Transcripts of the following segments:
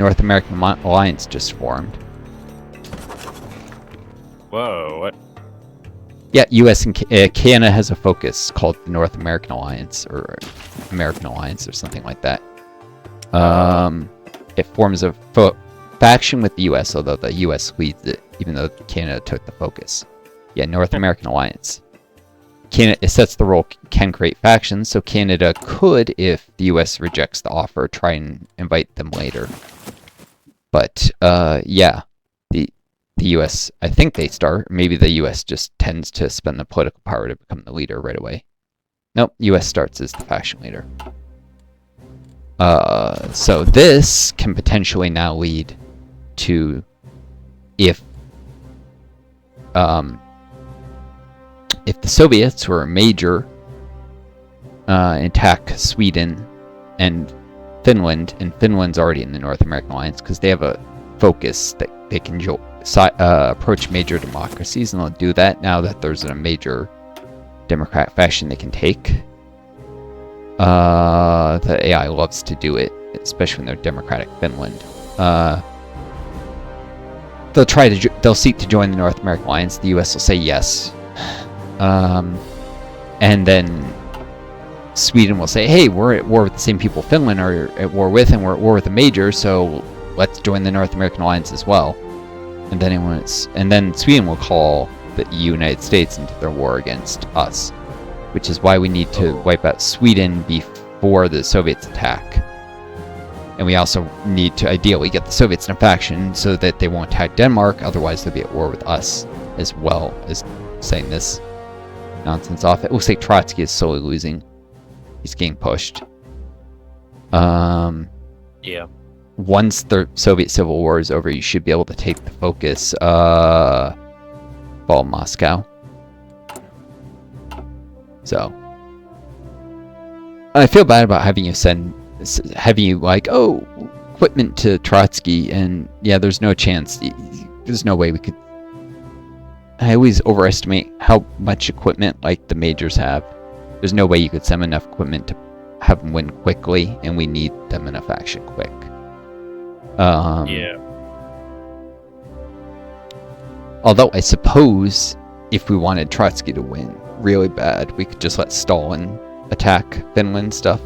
North American Alliance just formed. Whoa, what? Yeah, U.S. and Canada has a focus called the North American Alliance, or American Alliance, or something like that. It forms a faction with the U.S., although the U.S. leads it, even though Canada took the focus. Yeah, North American Alliance. Canada, it sets the rule, can create factions, so Canada could, if the U.S. rejects the offer, try and invite them later. But, yeah, the U.S., I think they start. Maybe the U.S. just tends to spend the political power to become the leader right away. Nope, U.S. starts as the faction leader. So this can potentially now lead to, if the Soviets, who are a major, attack Sweden and Finland, and Finland's already in the North American Alliance because they have a focus that they can approach major democracies, and they'll do that now that there's a major democrat faction they can take. The AI loves to do it, especially when they're democratic Finland. They'll seek to join the North American Alliance. The U.S. will say yes. And then Sweden will say, hey, we're at war with the same people Finland are at war with, and we're at war with a major, so let's join the North American Alliance as well. And then Sweden will call the United States into their war against us, which is why we need to wipe out Sweden before the Soviets attack. And we also need to ideally get the Soviets in a faction so that they won't attack Denmark, otherwise they'll be at war with us, as well as saying this nonsense off. It looks like Trotsky is slowly losing. He's getting pushed. Yeah. Once the Soviet Civil War is over, you should be able to take the focus. Fall Moscow. So I feel bad about having you like, oh, equipment to Trotsky, and yeah, there's no chance. There's no way we could. I always overestimate how much equipment like the majors have. There's no way you could send enough equipment to have them win quickly, and we need them in a faction quick. Yeah. Although I suppose if we wanted Trotsky to win really bad, we could just let Stalin attack Finland stuff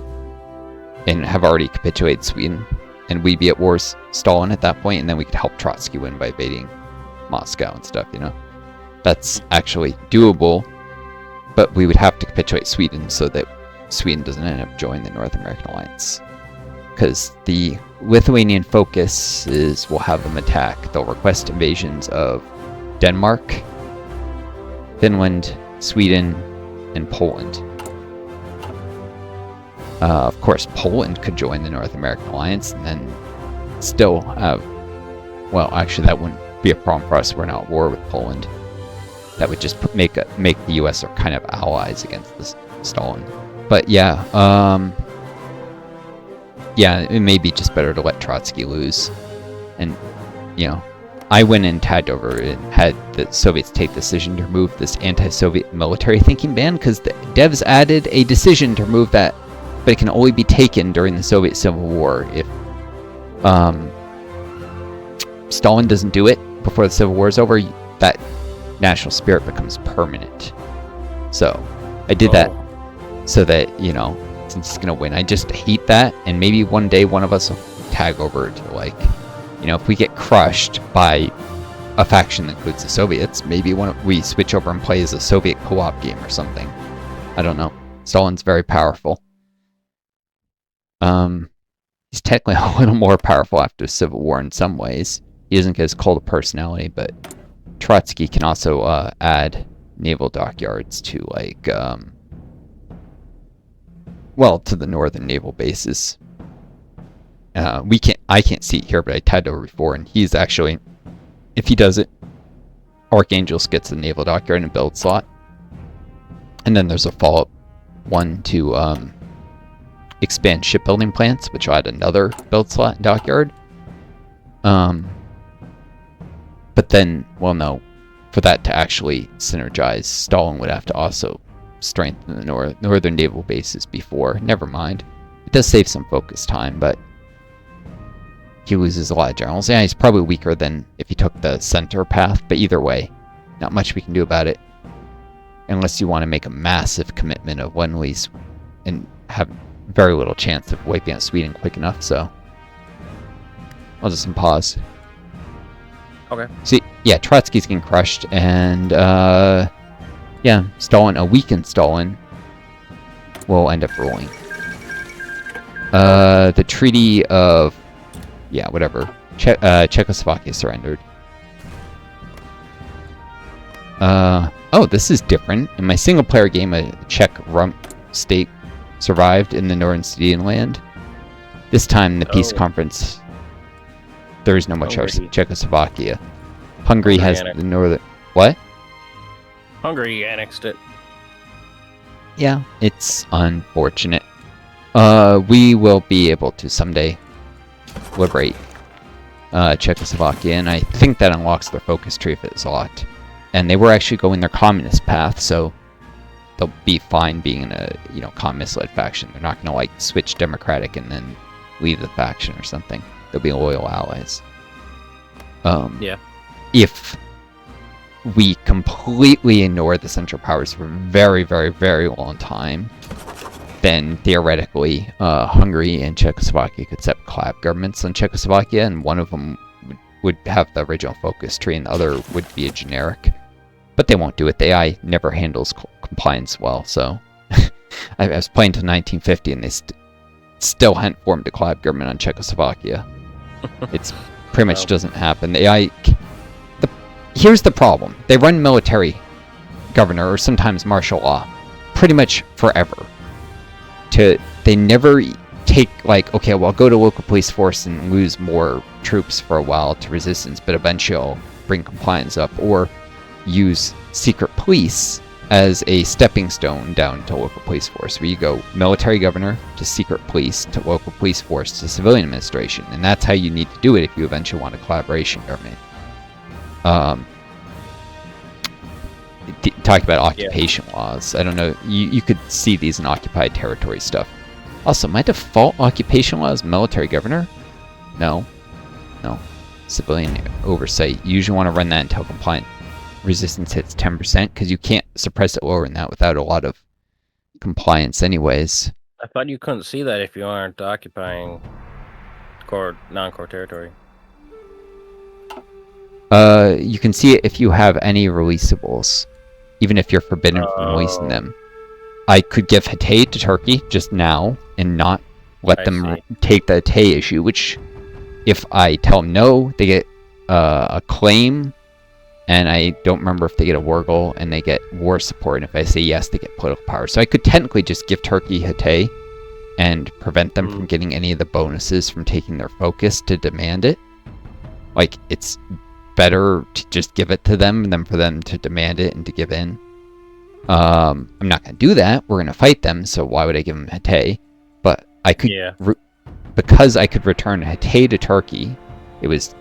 and have already capitulated Sweden, and we'd be at war with Stalin at that point, and then we could help Trotsky win by invading Moscow and stuff, you know? That's actually doable, but we would have to capitulate Sweden so that Sweden doesn't end up joining the North American Alliance. Because the Lithuanian focus is we'll have them attack. They'll request invasions of Denmark, Finland, Sweden, and Poland. Of course, Poland could join the North American Alliance and then still have... Well, actually, that wouldn't be a problem for us. We're not at war with Poland. That would just make the U.S. our kind of allies against this Stalin. But yeah, yeah, it may be just better to let Trotsky lose. And, you know, I went and tagged over and had the Soviets take the decision to remove this anti-Soviet military thinking ban, because the devs added a decision to remove that, but it can only be taken during the Soviet Civil War. If Stalin doesn't do it before the Civil War is over, that national spirit becomes permanent. So I did that so that, you know, since it's gonna win, I just hate that, and maybe one day one of us will tag over to, like, you know, if we get crushed by a faction that includes the Soviets, maybe we switch over and play as a Soviet co-op game or something. I don't know. Stalin's very powerful. He's technically a little more powerful after the Civil War in some ways. He doesn't get as cold a personality, but Trotsky can also add naval dockyards to, like, well, to the northern naval bases. I can't see it here, but I tagged over before, and he's actually, if he does it, Archangels gets the naval dockyard and a build slot. And then there's a follow-up one to expand shipbuilding plants, which will add another build slot and dockyard. But then, well, no, for that to actually synergize, Stalin would have to also strengthen the northern naval bases before. Never mind. It does save some focus time, but he loses a lot of generals. Yeah, he's probably weaker than if he took the center path, but either way, not much we can do about it. Unless you want to make a massive commitment of Lend-Lease and have very little chance of wiping out Sweden quick enough, so I'll just pause. Okay. See, yeah, Trotsky's getting crushed, and yeah, Stalin, a weakened Stalin, will end up ruling. The Treaty of, yeah, whatever, Czechoslovakia surrendered. Oh, this is different. In my single-player game, a Czech rump state survived in the northern Sudetenland. This time, the peace conference, there is no more Czechoslovakia. Hungary has the northern... What? Hungary annexed it. Yeah, it's unfortunate. We will be able to someday liberate Czechoslovakia, and I think that unlocks their focus tree if it's locked. And they were actually going their communist path, so they'll be fine being in a, you know, communist-led faction. They're not going to, like, switch democratic and then leave the faction or something. They'll be loyal allies. Yeah. If we completely ignore the Central Powers for a very, very, very long time, then theoretically, Hungary and Czechoslovakia could set collab governments on Czechoslovakia, and one of them would have the original focus tree, and the other would be a generic. But they won't do it. The AI never handles compliance well, so... I was playing till 1950, and they still hadn't formed a collab government on Czechoslovakia. It's pretty much doesn't happen. The AI... Here's the problem. They run military governor, or sometimes martial law, pretty much forever. They never take, like, okay, well, I'll go to local police force and lose more troops for a while to resistance, but eventually I'll bring compliance up, or use secret police as a stepping stone down to local police force, where you go military governor to secret police to local police force to civilian administration, and that's how you need to do it if you eventually want a collaboration government. Talking about occupation laws, I don't know, you could see these in occupied territory stuff. Also, my default occupation law is military governor? No. Civilian oversight. You usually want to run that until compliant resistance hits 10%, because you can't suppress it lower than that without a lot of compliance anyways. I thought you couldn't see that if you aren't occupying non-core territory. You can see it if you have any releasables, even if you're forbidden from releasing them. I could give Hatay to Turkey just now and not let them take the Hatay issue, which, if I tell them no, they get a claim, and I don't remember if they get a war goal, and they get war support, and if I say yes, they get political power. So I could technically just give Turkey Hatay and prevent them from getting any of the bonuses from taking their focus to demand it. Like, it's better to just give it to them than for them to demand it and to give in. I'm not going to do that. We're going to fight them, so why would I give them Hatay? But I could, because I could return Hatay to Turkey, it was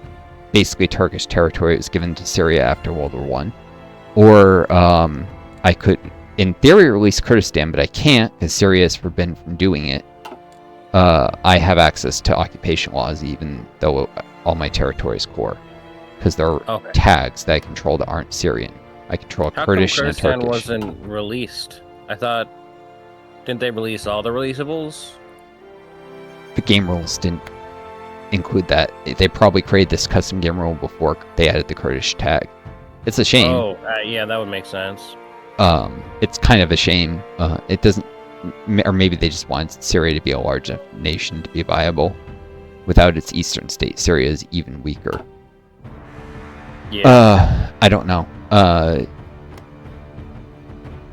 basically Turkish territory. It was given to Syria after World War I. Or I could, in theory, release Kurdistan, but I can't because Syria is forbidden from doing it. I have access to occupation laws, even though all my territory is core, because there are tags that I control that aren't Syrian. I control Kurdish and Turkish. Kurdistan wasn't released? I thought, didn't they release all the releasables? The game rules didn't include that. They probably created this custom game rule before they added the Kurdish tag. It's a shame. Oh, yeah, that would make sense. It's kind of a shame. It doesn't, or maybe they just wanted Syria to be a large enough nation to be viable. Without its eastern state, Syria is even weaker. Yeah. I don't know.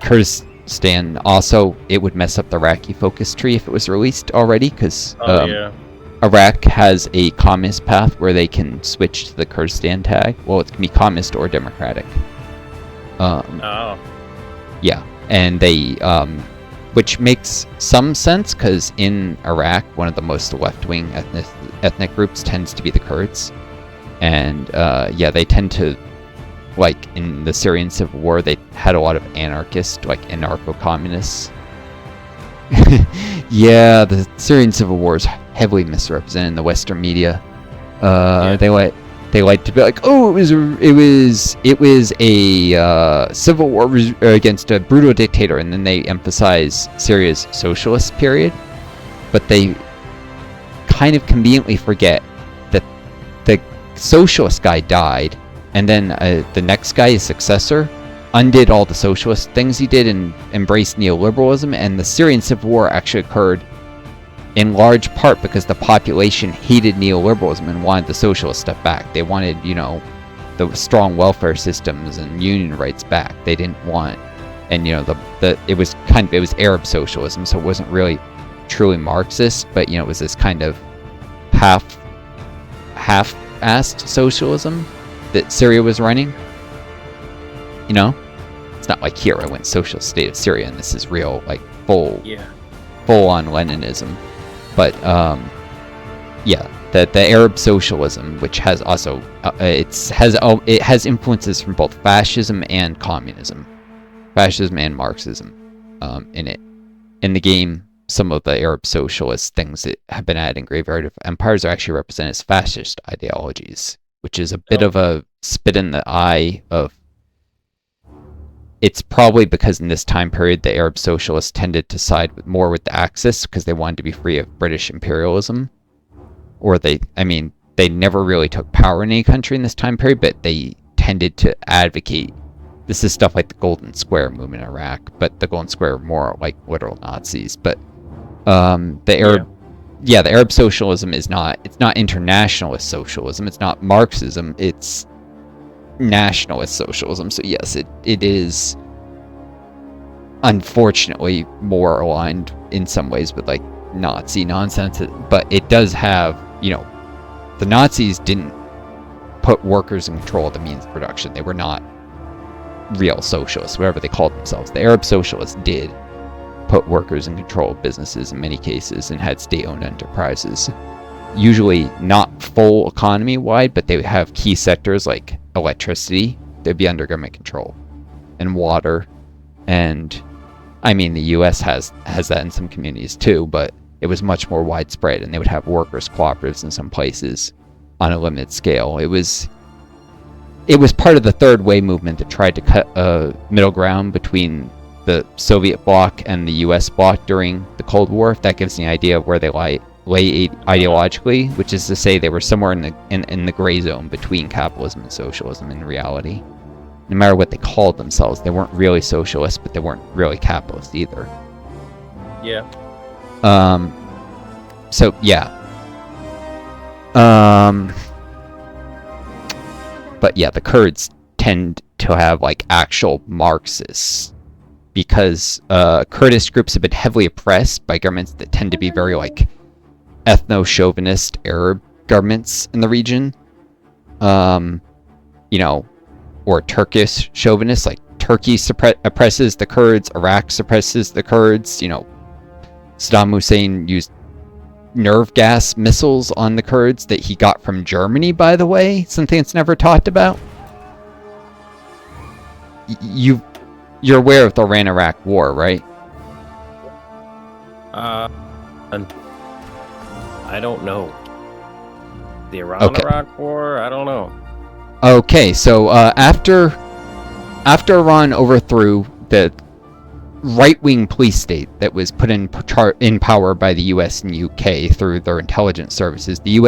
Kurdistan also, it would mess up the Iraqi focus tree if it was released already, because Iraq has a communist path where they can switch to the Kurdistan tag. Well, it can be communist or democratic. Yeah, and they, which makes some sense, because in Iraq, one of the most left-wing ethnic groups tends to be the Kurds. And, yeah, they tend to, like, in the Syrian civil war, they had a lot of anarchists, like, anarcho-communists. Yeah, the Syrian civil war is heavily misrepresented in the Western media. They like to be like, oh, it was a civil war against a brutal dictator, and then they emphasize Syria's socialist period, but they kind of conveniently forget that the socialist guy died, and then the next guy, his successor, undid all the socialist things he did and embraced neoliberalism, and the Syrian civil war actually occurred in large part because the population hated neoliberalism and wanted the socialist stuff back. They wanted, the strong welfare systems and union rights back. They didn't want, and it was Arab socialism, so it wasn't really truly Marxist, but it was this kind of half-assed socialism that Syria was running. It's not like here I went Socialist State of Syria and this is real, like full on Leninism. But the Arab socialism, which has also it has influences from both fascism and communism, fascism and Marxism in it. In the game, some of the Arab socialist things that have been added in Graveyard of Empires are actually represented as fascist ideologies, which is a bit of a spit in the eye of. It's probably because in this time period the Arab socialists tended to side more with the Axis because they wanted to be free of British imperialism. Or they never really took power in any country in this time period, but they tended to advocate. This is stuff like the Golden Square movement in Iraq, but the Golden Square are more like literal Nazis. But the Arab socialism it's not internationalist socialism, it's not Marxism, it's nationalist socialism. So yes, it is unfortunately more aligned in some ways with like Nazi nonsense, but it does have, the Nazis didn't put workers in control of the means of production. They were not real socialists, whatever they called themselves. The Arab socialists did put workers in control of businesses in many cases and had state-owned enterprises. Usually not full economy-wide, but they would have key sectors like electricity. They'd be under government control. And water. And, the U.S. has that in some communities too, but it was much more widespread, and they would have workers' cooperatives in some places on a limited scale. It was part of the Third Way movement that tried to cut a middle ground between the Soviet bloc and the U.S. bloc during the Cold War, if that gives you an idea of where they lay ideologically, which is to say they were somewhere in the gray zone between capitalism and socialism in reality. No matter what they called themselves, they weren't really socialists, but they weren't really capitalist either. Yeah. So, yeah. But yeah, the Kurds tend to have like actual Marxists because Kurdish groups have been heavily oppressed by governments that tend to be very like ethno-chauvinist Arab governments in the region. Or Turkish chauvinists, like Turkey oppresses the Kurds, Iraq suppresses the Kurds, Saddam Hussein used nerve gas missiles on the Kurds that he got from Germany, by the way, something that's never talked about. You're aware of the Iran-Iraq war, right? I don't know. The Iran-Iraq war? I don't know. Okay, so after Iran overthrew the right-wing police state that was put in power by the US and UK through their intelligence services, the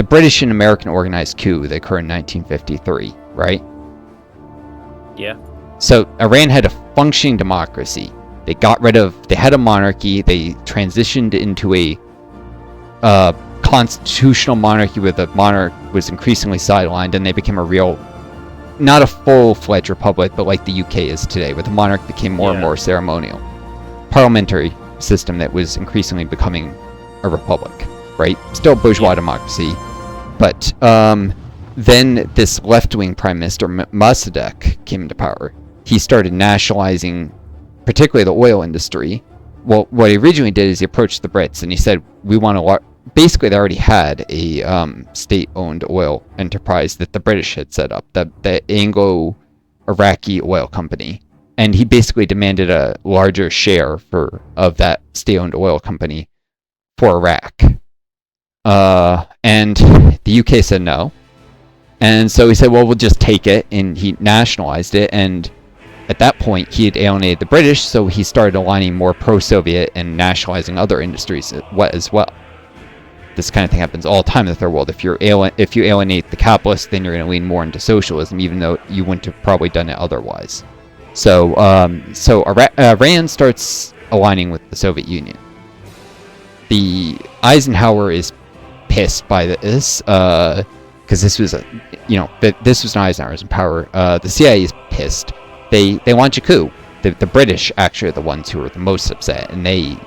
British and American organized coup that occurred in 1953, right? Yeah. So Iran had a functioning democracy. They had a monarchy. They transitioned into a constitutional monarchy where the monarch was increasingly sidelined, and they became not a full-fledged republic, but like the UK is today, where the monarch became more and more ceremonial. Parliamentary system that was increasingly becoming a republic, right? Still bourgeois democracy. But then this left-wing prime minister, Mossadegh, came into power. He started nationalizing, particularly the oil industry. Well, what he originally did is he approached the Brits and he said, we want to... Basically, they already had a state-owned oil enterprise that the British had set up, the Anglo-Iraqi Oil Company. And he basically demanded a larger share of that state-owned oil company for Iraq. And the UK said no. And so he said, well, we'll just take it, and he nationalized it, and at that point, he had alienated the British, so he started aligning more pro-Soviet and nationalizing other industries as well. This kind of thing happens all the time in the third world. If you alienate the capitalists, then you're going to lean more into socialism, even though you wouldn't have probably done it otherwise. So Iran starts aligning with the Soviet Union. The Eisenhower is pissed by this, because this was this was Eisenhower's in power. The CIA is pissed. They launch a coup. The British actually are the ones who are the most upset, and they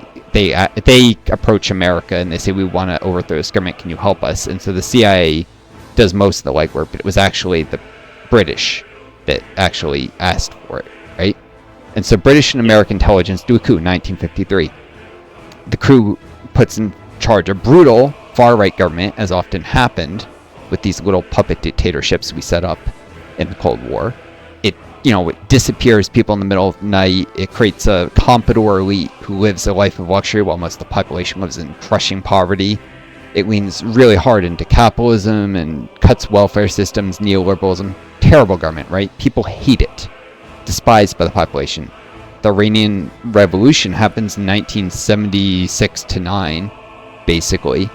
approach America and they say, we want to overthrow this government, can you help us? And so the CIA does most of the legwork, but it was actually the British that actually asked for it, right? And so British and American intelligence do a coup in 1953. The coup puts in charge a brutal far-right government, as often happened with these little puppet dictatorships we set up in the Cold War. It disappears people in the middle of the night. It creates a comprador elite who lives a life of luxury while most of the population lives in crushing poverty. It leans really hard into capitalism and cuts welfare systems, neoliberalism. Terrible government, right? People hate it. Despised by the population. The Iranian Revolution happens in 1976 to 9, basically.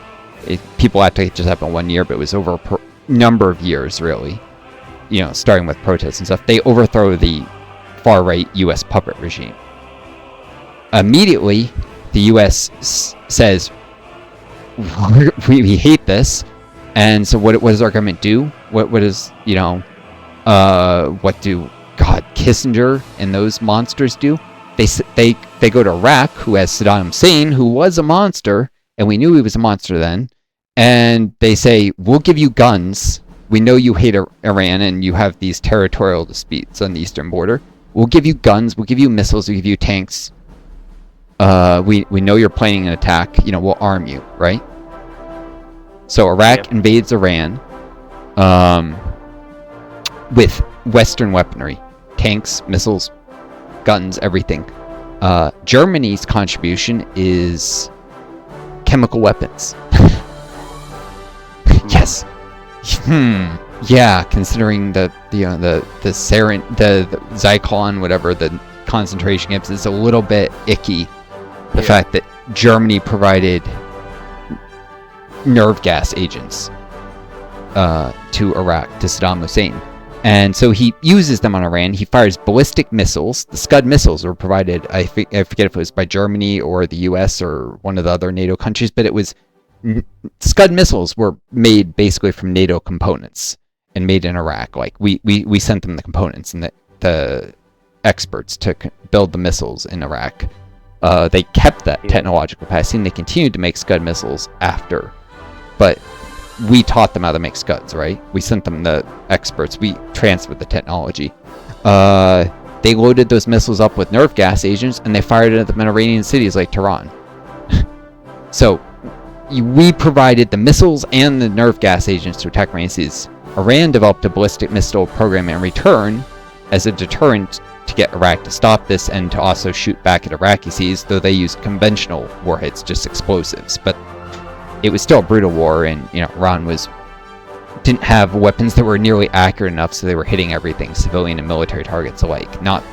People act like it just happened 1 year, but it was over a number of years, really. Starting with protests and stuff. They overthrow the far-right U.S. puppet regime. Immediately, the U.S. says, we hate this, and so what does our government do? What do Kissinger and those monsters do? They go to Iraq, who has Saddam Hussein, who was a monster, and we knew he was a monster then, and they say, we'll give you guns. We know you hate Iran and you have these territorial disputes on the eastern border. We'll give you guns, we'll give you missiles, we'll give you tanks. We know you're planning an attack. We'll arm you, right? So Iraq invades Iran with Western weaponry. Tanks, missiles, guns, everything. Germany's contribution is chemical weapons. Yes. Yeah, considering the sarin, the Zyklon, whatever the concentration camps, is a little bit icky. The fact that Germany provided nerve gas agents to Iraq, to Saddam Hussein. And so he uses them on Iran. He fires ballistic missiles. The Scud missiles were provided, I forget if it was by Germany or the US or one of the other NATO countries, but it was Scud missiles were made basically from NATO components and made in Iraq. Like we sent them the components and the experts to build the missiles in Iraq. They kept that technological capacity and they continued to make Scud missiles after. But we taught them how to make Scuds, right? We sent them the experts. We transferred the technology. They loaded those missiles up with nerve gas agents and they fired it at them in Iranian cities like Tehran. So we provided the missiles and the nerve gas agents to attack Iranian cities. Iran developed a ballistic missile program in return as a deterrent to get Iraq to stop this and to also shoot back at Iraqi cities, though they used conventional warheads, just explosives. But it was still a brutal war, and Iran didn't have weapons that were nearly accurate enough, so they were hitting everything, civilian and military targets alike. Not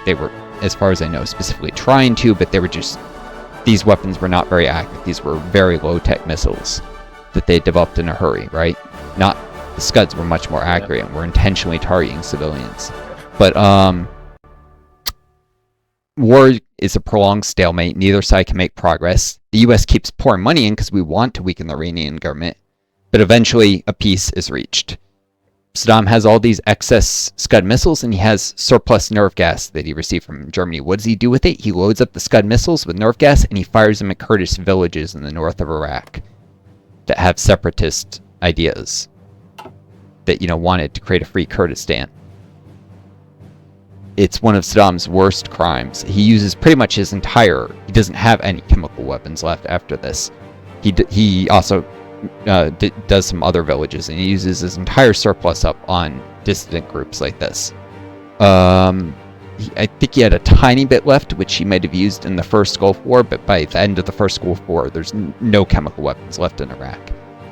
they were, as far as I know, specifically trying to, but they were just, these weapons were not very accurate. These were very low-tech missiles that they developed in a hurry, right? Not, the Scuds were much more accurate and were intentionally targeting civilians. But war is a prolonged stalemate. Neither side can make progress. The U.S. keeps pouring money in because we want to weaken the Iranian government, but eventually a peace is reached. Saddam has all these excess Scud missiles, and he has surplus nerve gas that he received from Germany. What does he do with it? He loads up the Scud missiles with nerve gas, and he fires them at Kurdish villages in the north of Iraq that have separatist ideas that, wanted to create a free Kurdistan. It's one of Saddam's worst crimes. He uses pretty much his entire... He doesn't have any chemical weapons left after this. He also does some other villages, and he uses his entire surplus up on dissident groups like this. I think he had a tiny bit left, which he might have used in the first Gulf War, but by the end of the first Gulf War, there's no chemical weapons left in Iraq.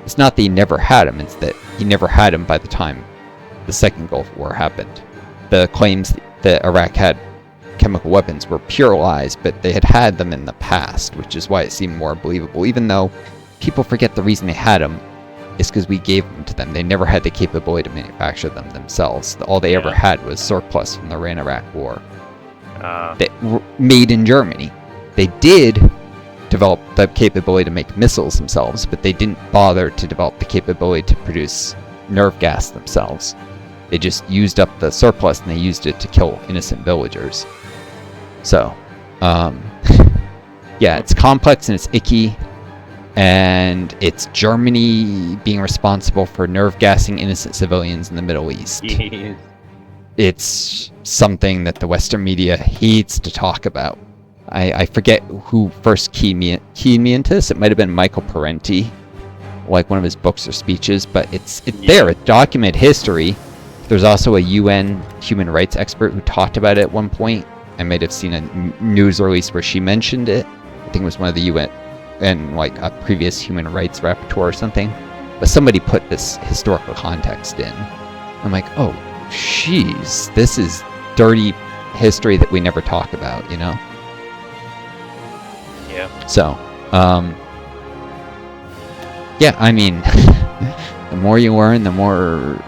It's not that he never had them, it's that he never had them by the time the second Gulf War happened. The claims that Iraq had chemical weapons were pure lies, but they had them in the past, which is why it seemed more believable, even though people forget the reason they had them is because we gave them to them. They never had the capability to manufacture them themselves. All they ever had was surplus from the Iran-Iraq War. That were made in Germany. They did develop the capability to make missiles themselves, but they didn't bother to develop the capability to produce nerve gas themselves. They just used up the surplus and they used it to kill innocent villagers. So, yeah, it's complex and it's icky. And it's Germany being responsible for nerve gassing innocent civilians in the Middle East. Jeez. It's something that the Western media hates to talk about. I forget who first keyed me into this. It might have been Michael Parenti, like one of his books or speeches, but it's there. It's documented history. There's also a UN human rights expert who talked about it at one point. I might have seen a news release where she mentioned it. I think it was one of the UN and like a previous human rights rapporteur or something, but somebody put this historical context in. I'm like, oh, jeez, this is dirty history that we never talk about, you know? Yeah. So, yeah, I mean, the more you learn, the more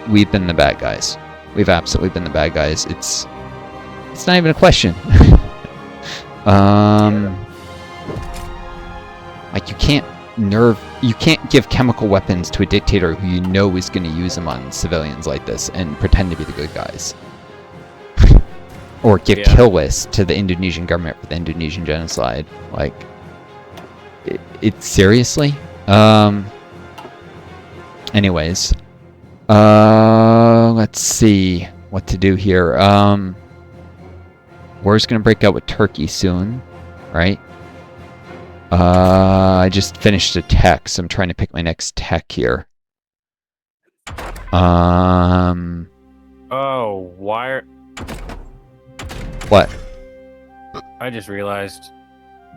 we've been the bad guys. We've absolutely been the bad guys. It's not even a question. Like, you can't give chemical weapons to a dictator who you know is going to use them on civilians like this and pretend to be the good guys. Or give kill lists to the Indonesian government for the Indonesian genocide. Like, it seriously? Anyways. Let's see what to do here. War's going to break out with Turkey soon, right? I just finished a tech, so I'm trying to pick my next tech here. Oh, why? What? I just realized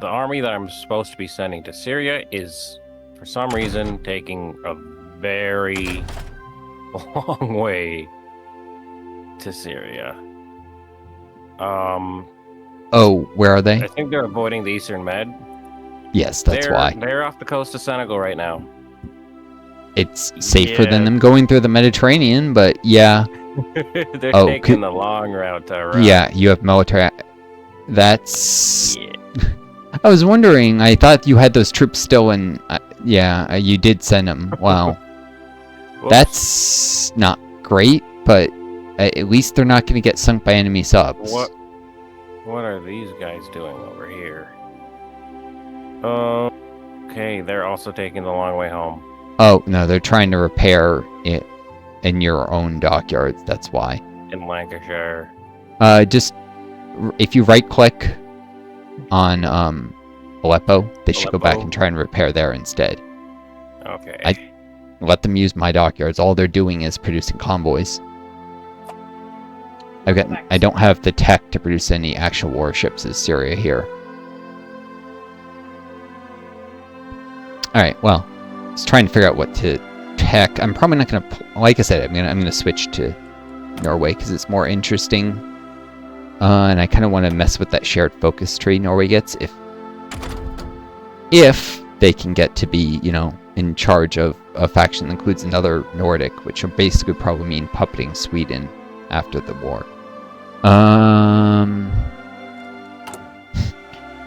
the army that I'm supposed to be sending to Syria is, for some reason, taking a very long way to Syria. Oh, where are they? I think they're avoiding the Eastern Med. Yes, that's why. They're off the coast of Senegal right now. It's safer than them going through the Mediterranean, but yeah. They're taking the long route to Iraq. Yeah, you have military. That's. Yeah. I was wondering. I thought you had those troops still in. Yeah, you did send them. Wow. That's not great, but at least they're not going to get sunk by enemy subs. What are these guys doing over here? Okay, they're also taking the long way home. Oh, no, they're trying to repair it in your own dockyards, that's why. In Lancashire. Just, if you right-click on Aleppo, they should go back and try and repair there instead. Okay. Let them use my dockyards. All they're doing is producing convoys. I don't have the tech to produce any actual warships as Syria here. Alright, well, I was trying to figure out what to tech. I'm probably not going to, like I said, I'm gonna switch to Norway because it's more interesting. And I kind of want to mess with that shared focus tree Norway gets if they can get to be, you know, in charge of a faction that includes another Nordic, which will basically probably mean puppeting Sweden after the war. I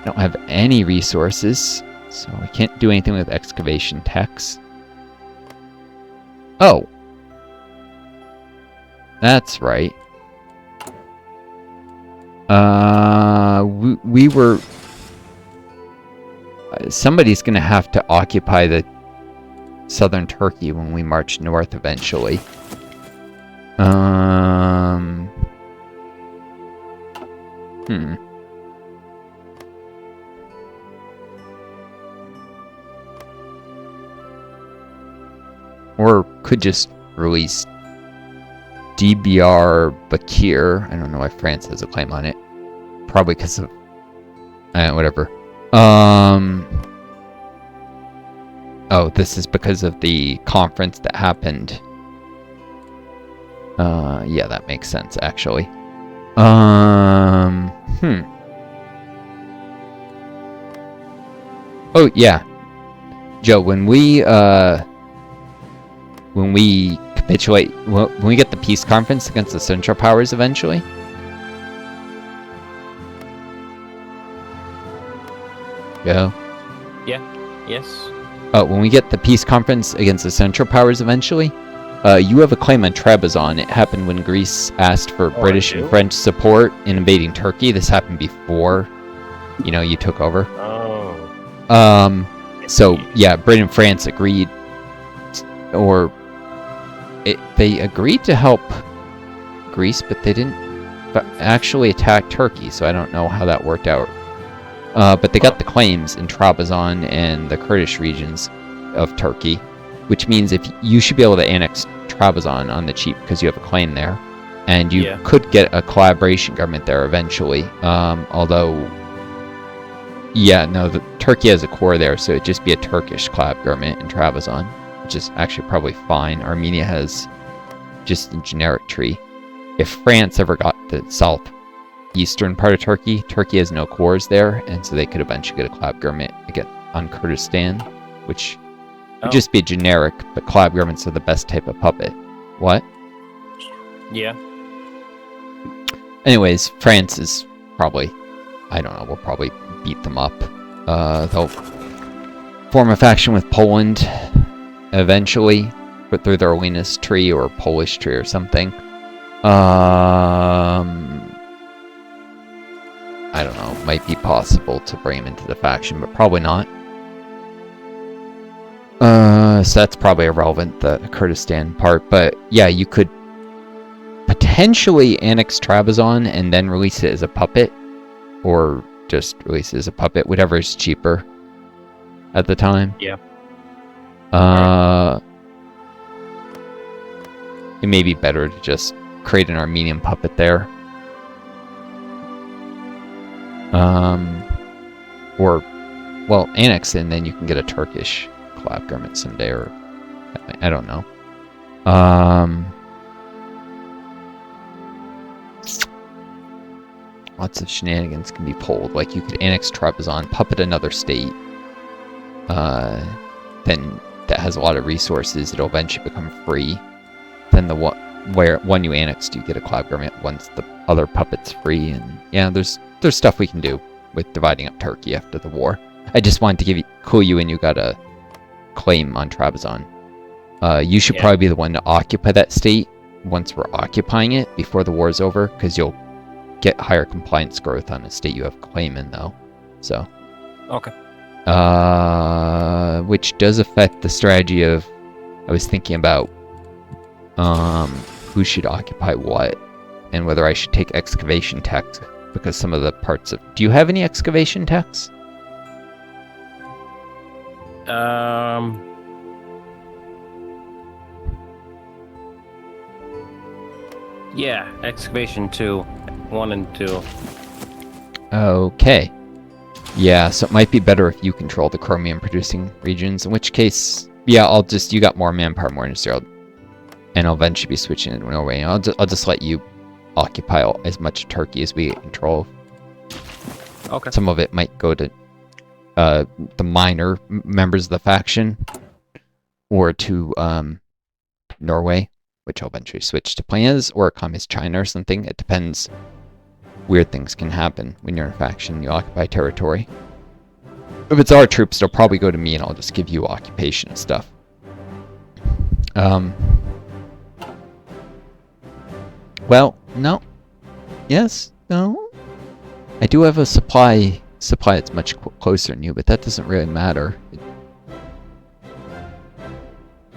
don't have any resources, so I can't do anything with excavation techs. Oh. That's right. We were... somebody's gonna have to occupy the southern Turkey when we march north eventually. Or could just release DBR Bakir. I don't know why France has a claim on it. Probably because of whatever. Oh, this is because of the conference that happened. Yeah, that makes sense actually. Oh yeah, Joe. When we capitulate, when we get the peace conference against the Central Powers eventually. Joe. Yeah. Yes. Oh, when we get the peace conference against the Central Powers eventually, you have a claim on Trebizond. It happened when Greece asked for British and French support in invading Turkey. This happened before, you took over. Oh. So yeah, Britain and France agreed, they agreed to help Greece, but they didn't actually attack Turkey. So I don't know how that worked out. But they got the claims in Trabzon and the Kurdish regions of Turkey, which means if you should be able to annex Trabzon on the cheap because you have a claim there, and you could get a collaboration government there eventually. Although, Turkey has a core there, so it'd just be a Turkish collab government in Trabzon, which is actually probably fine. Armenia has just a generic tree. If France ever got the southeastern part of Turkey has no cores there, and so they could eventually get a collab government again on Kurdistan, which would just be a generic, but collab governments are the best type of puppet. What? Yeah. Anyways, France is probably, I don't know, we'll probably beat them up. They'll form a faction with Poland eventually, but through the Orleans tree or Polish tree or something. I don't know, it might be possible to bring him into the faction, but probably not. So that's probably irrelevant, the Kurdistan part, but yeah, you could potentially annex Trabzon and then release it as a puppet, or just release it as a puppet, whatever is cheaper at the time. Yeah. It may be better to just create an Armenian puppet there. Or, well, annex it and then you can get a Turkish collab government someday, or I don't know. Lots of shenanigans can be pulled. Like, you could annex Trebizond, puppet another state, then that has a lot of resources. It'll eventually become free. Then the one you annexed, you get a collab government once the other puppet's free. And yeah, there's stuff we can do with dividing up Turkey after the war. I just wanted to clue you in. You got a claim on Trabzon. You should probably be the one to occupy that state once we're occupying it before the war is over, because you'll get higher compliance growth on a state you have claim in, though. So. Okay. Which does affect the strategy of, I was thinking about who should occupy what, and whether I should take excavation tax, because some of the parts of... Do you have any excavation tax? Yeah, excavation 2, 1 and 2. Okay. Yeah, so it might be better if you control the chromium producing regions, in which case, yeah, you got more manpower, more industry, and I'll eventually be switching into Norway. I'll just let you occupy as much Turkey as we get control of. Okay. Some of it might go to the minor members of the faction, or to Norway, which I'll eventually switch to play as, or Communist China or something. It depends. Weird things can happen when you're in a faction, you occupy territory. If it's our troops, they'll probably go to me and I'll just give you occupation and stuff. Well, no. Yes, no. I do have a supply that's much closer than you, but that doesn't really matter.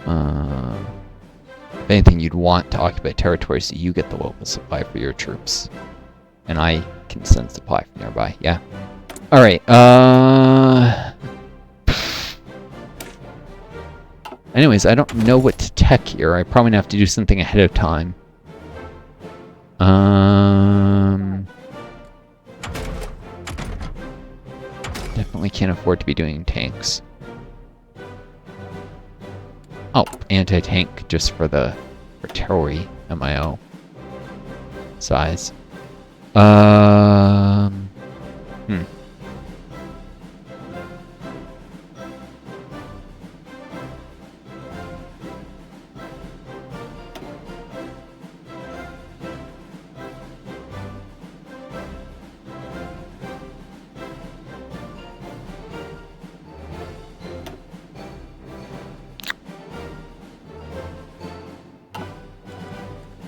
If anything, you'd want to occupy territory so you get the local supply for your troops. And I can send supply from nearby, yeah. Alright, anyways, I don't know what to tech here. I probably have to do something ahead of time. Definitely can't afford to be doing tanks. Oh, anti-tank just for the artillery MIO size.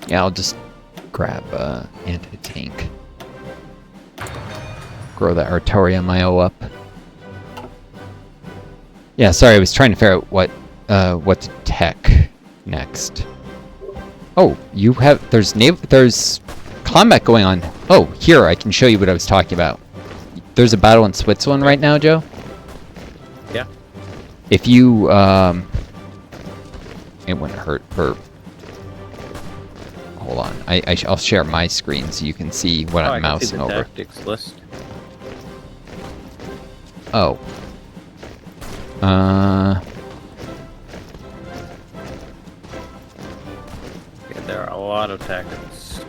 Yeah, I'll just grab anti-tank. Grow that artillery MIO up. Yeah, sorry, I was trying to figure out what to tech next. Oh, you have there's combat going on. Oh, here I can show you what I was talking about. There's a battle in Switzerland right now, Joe. Yeah. If you it wouldn't hurt for. Hold on, I'll share my screen so you can see what I'm mousing over. Tactics list. Oh. Yeah, there are a lot of tactics.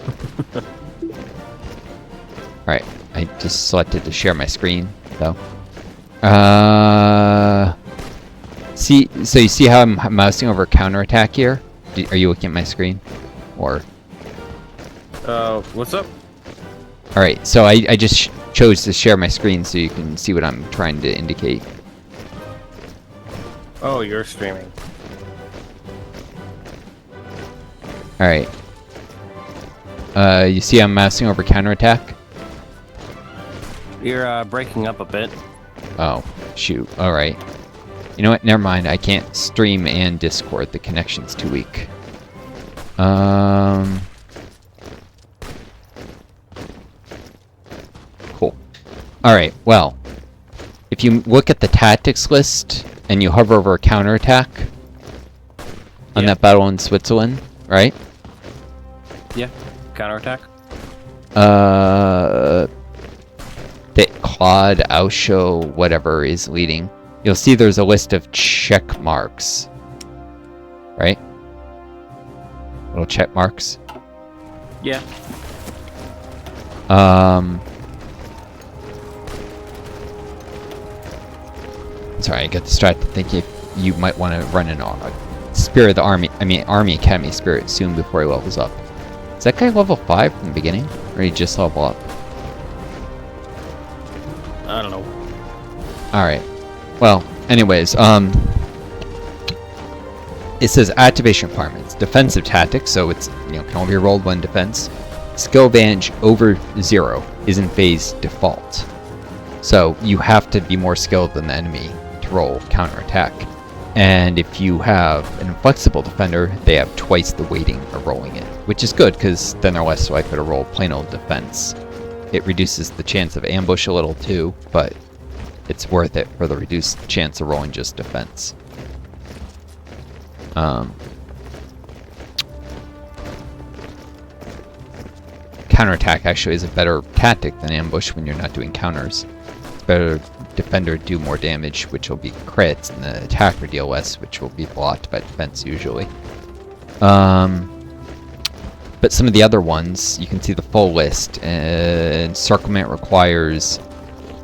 Alright, I just selected to share my screen, though. So you see how I'm mousing over counterattack here? Are you looking at my screen? Or... what's up? Alright, so I just chose to share my screen so you can see what I'm trying to indicate. Oh, you're streaming. Alright. You see I'm mousing over counterattack? You're, breaking up a bit. Oh, shoot. Alright. You know what? Never mind. I can't stream and Discord. The connection's too weak. Cool. Alright, well. If you look at the tactics list and you hover over counterattack on that battle in Switzerland, right? Yeah. Counterattack. That Claude, Ausho, whatever is leading. You'll see there's a list of check marks. Right? Little check marks. Yeah. Sorry, I got distracted thinking you might want to run an Spirit of the Army, Army Academy Spirit soon before he levels up. Is that guy level 5 from the beginning? Or did he just level up? I don't know. Alright. Well, anyways, it says activation requirements. Defensive tactics, so it's, can only be rolled one defense. Skill advantage over 0 is in phase default. So you have to be more skilled than the enemy to roll counterattack. And if you have an inflexible defender, they have twice the weighting of rolling it, which is good because then they're less likely to roll plain old defense. It reduces the chance of ambush a little too, but it's worth it for the reduced chance of rolling just defense. Counterattack actually is a better tactic than ambush when you're not doing counters. It's better defender do more damage, which will be crits, and the attacker deal less, which will be blocked by defense usually. But some of the other ones, you can see the full list. Encirclement requires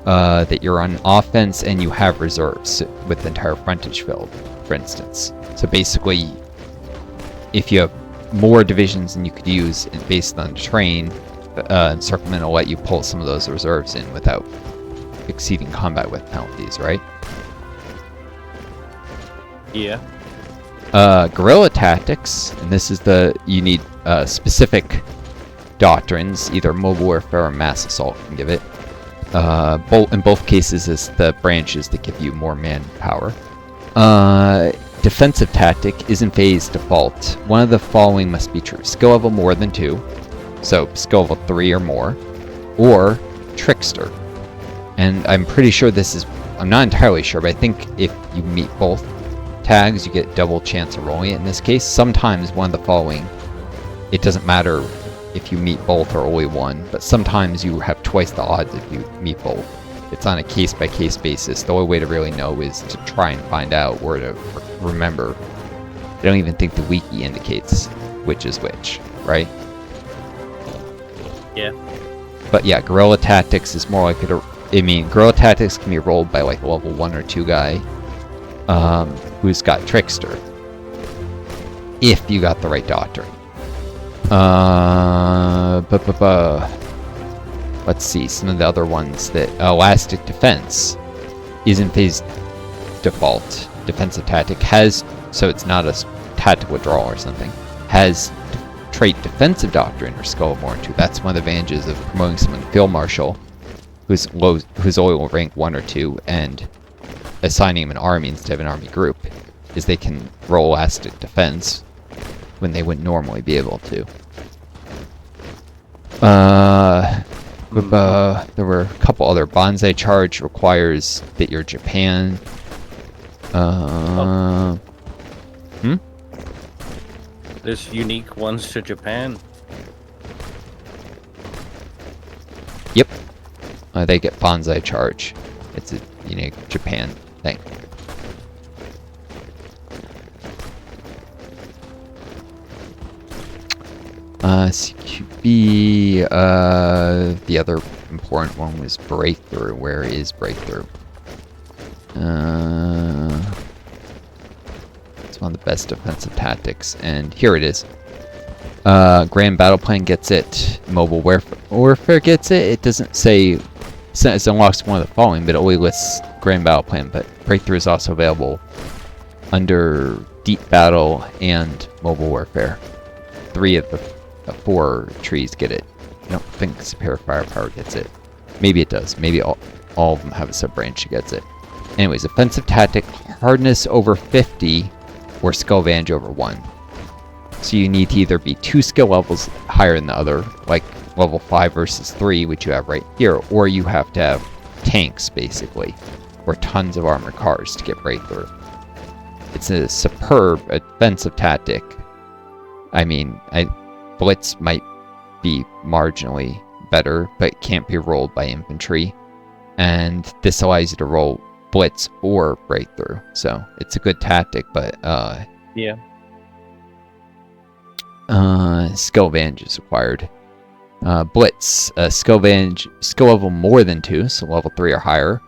that you're on offense and you have reserves with the entire frontage filled, for instance. So basically, if you have more divisions than you could use based on terrain, encirclement will let you pull some of those reserves in without exceeding combat with penalties, right? Yeah. Guerrilla tactics, and this is you need specific doctrines, either mobile warfare or mass assault can give it. In both cases, is the branches that give you more manpower. Defensive tactic is in phase default. One of the following must be true. Skill level more than 2, so skill level 3 or more, or trickster. And I'm pretty sure I'm not entirely sure, but I think if you meet both tags, you get double chance of rolling it. In this case, sometimes one of the following, it doesn't matter if you meet both or only one, but sometimes you have twice the odds if you meet both. It's on a case-by-case basis. The only way to really know is to try and find out or to remember. I don't even think the wiki indicates which is which, right? Yeah. But yeah, guerrilla tactics is more like guerrilla tactics can be rolled by like a level 1 or 2 guy who's got trickster. If you got the right doctrine. Let's see, some of the other ones that elastic defense is in phase default. Defensive tactic has, so it's not a tactical withdrawal or something, has trait defensive doctrine or skull of more than 2. That's one of the advantages of promoting someone to field marshal who's only rank 1 or 2 and assigning him an army instead of an army group, is they can roll elastic defense when they wouldn't normally be able to. There were a couple other. Bonsai charge requires that you're Japan. There's unique ones to Japan. Yep. They get bonsai charge. It's a unique Japan thing. CQB, the other important one was breakthrough. Where is breakthrough? It's one of the best defensive tactics, and here it is. Grand Battle Plan gets it. Mobile Warfare gets it. It doesn't say it unlocks one of the following, but it only lists Grand Battle Plan. But breakthrough is also available under Deep Battle and Mobile Warfare. 3 of the 4 trees get it. I don't think Superior Firepower gets it. Maybe it does. Maybe all of them have a sub-branch that gets it. Anyways, offensive tactic, hardness over 50 or skill advantage over 1. So you need to either be 2 skill levels higher than the other, like level 5 versus 3, which you have right here, or you have to have tanks, basically, or tons of armored cars to get breakthrough. It's a superb offensive tactic. I mean, Blitz might be marginally better, but can't be rolled by infantry. And this allows you to roll Blitz or breakthrough. So it's a good tactic, but yeah. Skill advantage is required. Blitz, skill level more than 2, so level 3 or higher,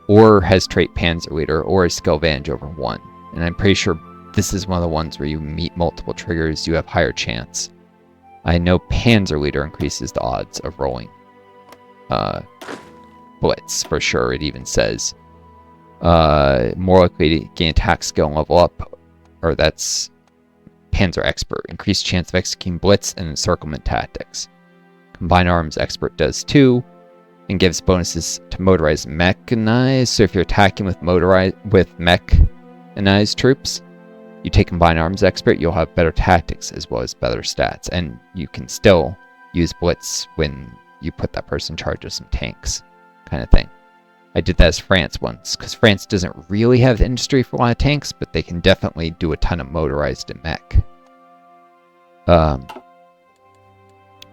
or has trait Panzer Leader, or a skill advantage over 1. And I'm pretty sure this is one of the ones where you meet multiple triggers, you have higher chance. I know Panzer Leader increases the odds of rolling Blitz, for sure. It even says more likely to gain attack skill and level up, or that's Panzer Expert. Increased chance of executing Blitz and encirclement tactics. Combined Arms Expert does 2, and gives bonuses to motorized and mechanized. So if you're attacking with mechanized troops, you take Combined Arms Expert, you'll have better tactics as well as better stats. And you can still use Blitz when you put that person in charge of some tanks, kind of thing. I did that as France once, because France doesn't really have the industry for a lot of tanks, but they can definitely do a ton of motorized and mech.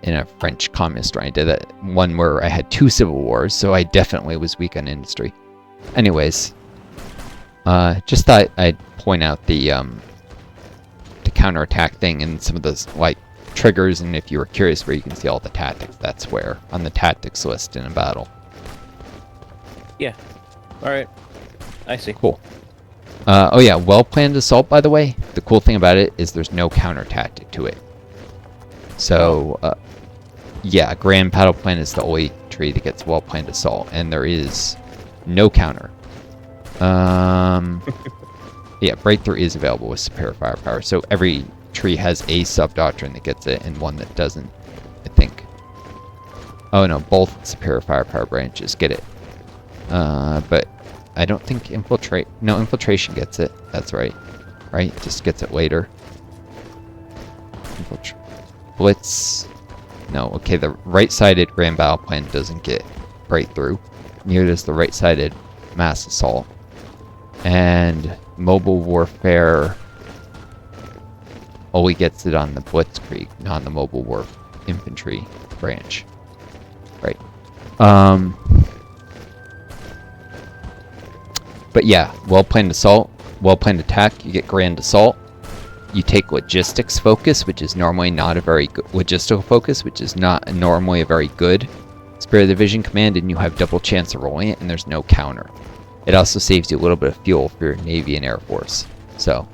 In a French communist run, I did that one where I had 2 civil wars, so I definitely was weak on industry. Anyways, just thought I'd point out the counterattack thing and some of those like triggers, and if you were curious where you can see all the tactics, that's where on the tactics list in a battle. Yeah. All right. I see. Cool. Oh yeah, well-planned assault, by the way. The cool thing about it is there's no counter tactic to it. So, yeah, Grand Battle Plan is the only tree that gets well-planned assault, and there is no counter. Yeah, breakthrough is available with superior firepower, so every tree has a sub-doctrine that gets it, and one that doesn't, I think. Oh no, both superior firepower branches get it. But I don't think infiltration gets it. That's right. Right? Just gets it later. Blitz. No, okay, the right-sided Grand Battle Plan doesn't get breakthrough. Neither does the right-sided mass assault. And mobile warfare only gets it on the Blitzkrieg, not on the mobile infantry branch. Right. But yeah, well-planned assault, well-planned attack, you get grand assault. You take logistics focus, which is normally not a very good logistical focus, which is not normally a very good Spirit of the Division command, and you have double chance of rolling it, and there's no counter. It also saves you a little bit of fuel for your Navy and Air Force. So,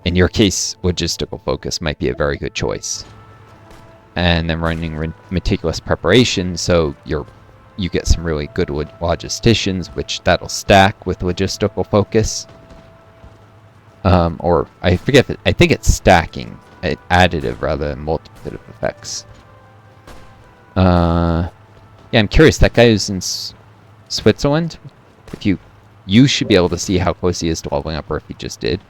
in your case, logistical focus might be a very good choice. And then running meticulous preparation, so you get some really good logisticians, which that'll stack with logistical focus. Or I forget, I think it's stacking, additive rather than multiplicative effects. Yeah, I'm curious. That guy who's in Switzerland. If you should be able to see how close he is to leveling up, or if he just did.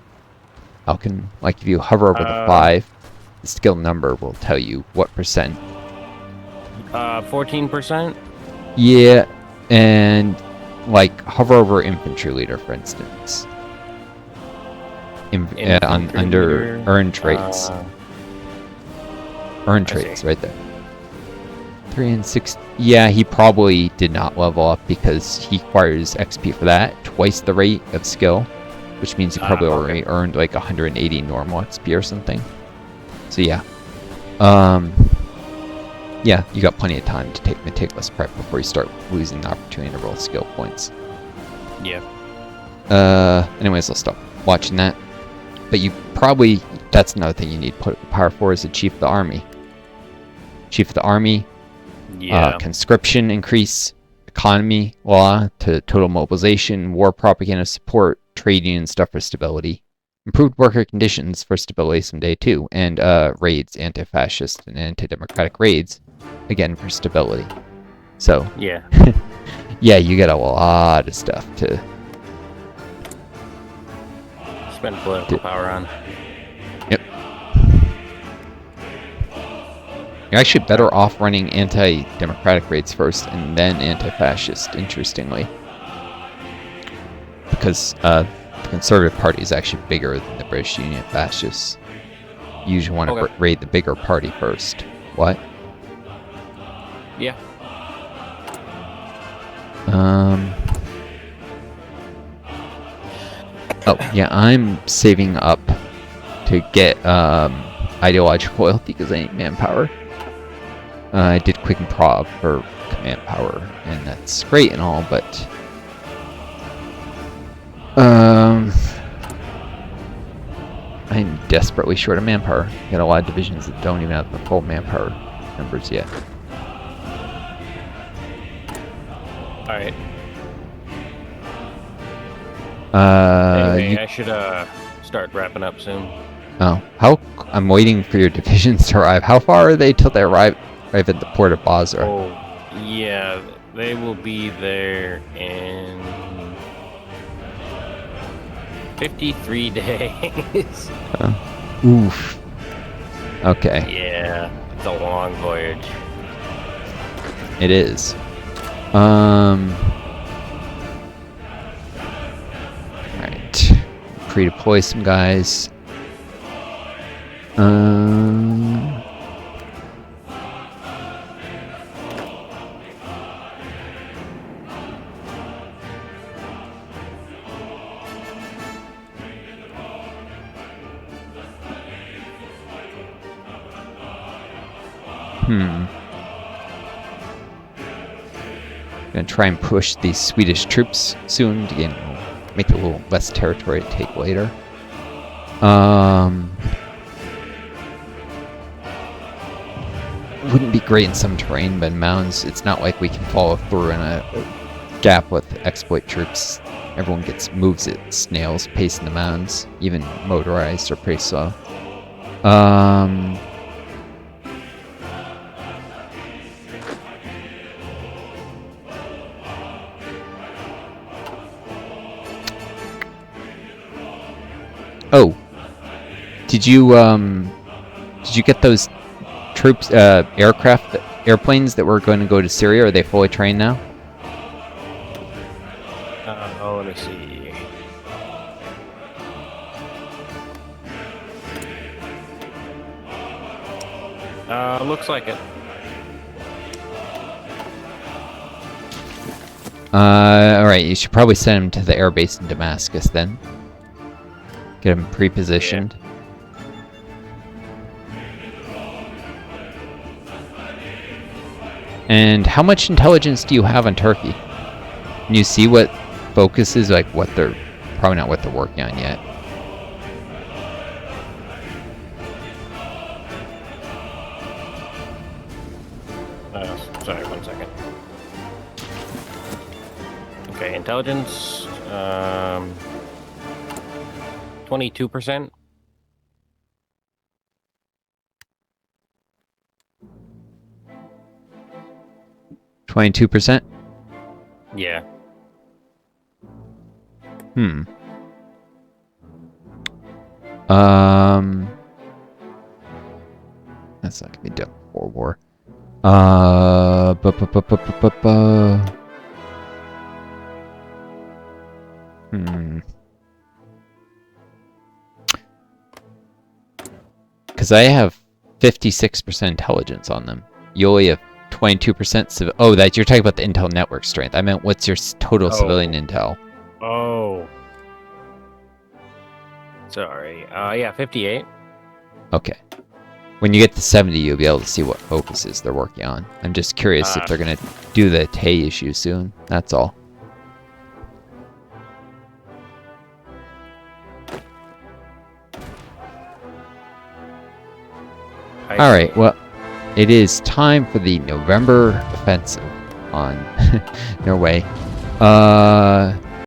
Falcon, like if you hover over the 5, the skill number will tell you what percent. 14%. Yeah, and like hover over infantry leader, for instance. Under earned traits. Earned traits, right there. 3 and 6. Yeah, he probably did not level up because he acquires XP for that, twice the rate of skill, which means he probably already earned like 180 normal XP or something. So yeah. Yeah, you got plenty of time to take meticulous prep before you start losing the opportunity to roll skill points. Yeah. Anyways, I'll stop watching that. But you probably, that's another thing you need power for, is the Chief of the Army. Chief of the Army, Yeah. conscription increase, economy law to total mobilization, war propaganda support, trade union stuff for stability, improved worker conditions for stability someday too, and raids, anti-fascist and anti-democratic raids, again for stability. So Yeah. yeah, you get a lot of stuff to Spend political power on. Yep. You're actually better off running anti-democratic raids first and then anti-fascist, interestingly. Because the Conservative Party is actually bigger than the British Union fascists. You usually want to raid the bigger party first. What? Yeah. Oh, yeah, I'm saving up to get ideological loyalty because I need manpower. I did quick and prob for command power, and that's great and all, but I'm desperately short of manpower. Got a lot of divisions that don't even have the full manpower numbers yet. Alright. Anyway, I should start wrapping up soon. Oh, I'm waiting for your divisions to arrive. How far are they till they arrive at the port of Basra? Oh, yeah, they will be there in 53 days. Oof. Okay. Yeah, it's a long voyage. It is. Alright. Pre-deploy some guys. Gonna try and push these Swedish troops soon to make it a little less territory to take later. Wouldn't be great in some terrain, but in mountains, it's not like we can follow through in a gap with exploit troops. Everyone moves at snail's pace in the mountains, even motorized or pretty slow. Oh, did you get those troops, airplanes that were going to go to Syria? Are they fully trained now? Let me see. Looks like it. Alright, you should probably send him to the airbase in Damascus then. Get him pre-positioned. And how much intelligence do you have on Turkey? Can you see what focuses, like what they're, probably not what they're working on yet. Sorry, 1 second. Okay, intelligence, 22%. %? Yeah. That's not gonna be done before war. Bu- bu- bu- bu- bu- bu- bu. Because I have 56% intelligence on them. You only have 22% civil. Oh, that you're talking about the intel network strength. I meant what's your total civilian intel? Oh. Sorry. Yeah, 58. Okay. When you get to 70, you'll be able to see what focuses they're working on. I'm just curious if they're going to do the Tay issue soon. That's all. Alright, well, it is time for the November offensive on Norway.